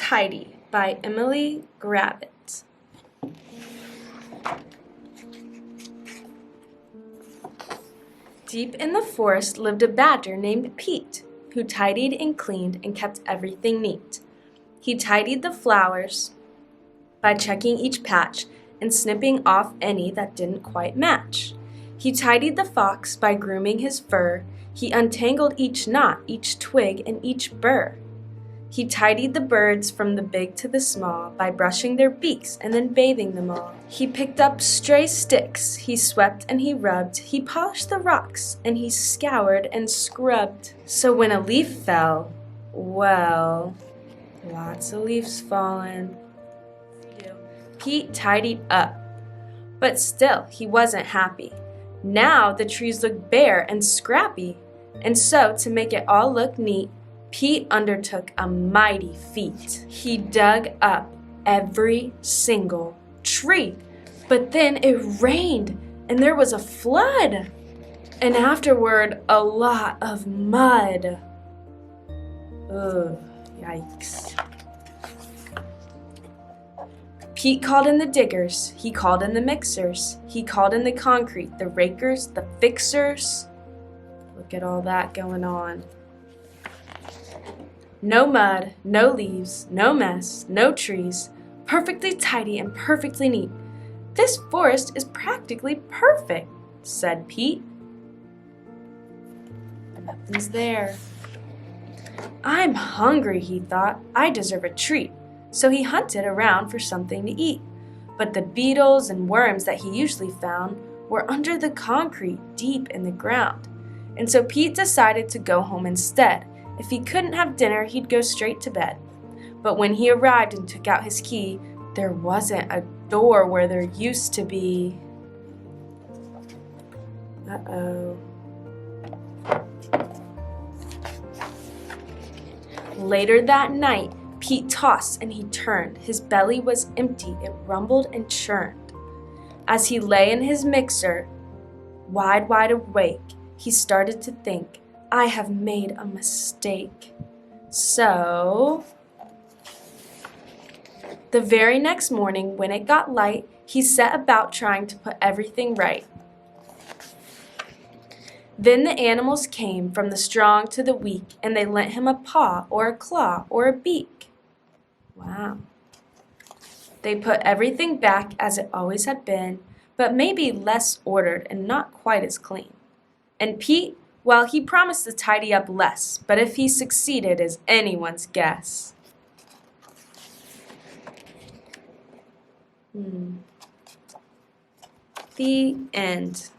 Tidy by Emily Gravett. Deep in the forest lived a badger named Pete, who tidied and cleaned and kept everything neat. He tidied the flowers by checking each patch and snipping off any that didn't quite match. He tidied the fox by grooming his fur. He untangled each knot, each twig, and each burr. He tidied the birds from the big to the small by brushing their beaks and then bathing them all. He picked up stray sticks, he swept and he rubbed, he polished the rocks, and he scoured and scrubbed. So when a leaf fell, well, lots of leaves falling. Pete tidied up, but still he wasn't happy. Now the trees looked bare and scrappy, and so to make it all look neat, Pete undertook a mighty feat. He dug up every single tree, but then it rained and there was a flood, and afterward a lot of mud. Ugh, yikes. Pete called in the diggers, he called in the mixers, he called in the concrete, the rakers, the fixers. Look at all that going on. No mud, no leaves, no mess, no trees, perfectly tidy and perfectly neat. This forest is practically perfect, said Pete. Nothing's there. I'm hungry, he thought. I deserve a treat. So he hunted around for something to eat. But the beetles and worms that he usually found were under the concrete deep in the ground. And so Pete decided to go home instead. If he couldn't have dinner, he'd go straight to bed. But when he arrived and took out his key, there wasn't a door where there used to be. Uh-oh. Later that night, Pete tossed and he turned. His belly was empty. It rumbled and churned. As he lay in his mixer, wide awake, he started to think, I have made a mistake. So, the very next morning, when it got light, he set about trying to put everything right. Then the animals came, from the strong to the weak, and they lent him a paw or a claw or a beak. Wow. They put everything back as it always had been, but maybe less ordered and not quite as clean. And Pete, well, he promised to tidy up less, but if he succeeded is anyone's guess. The end.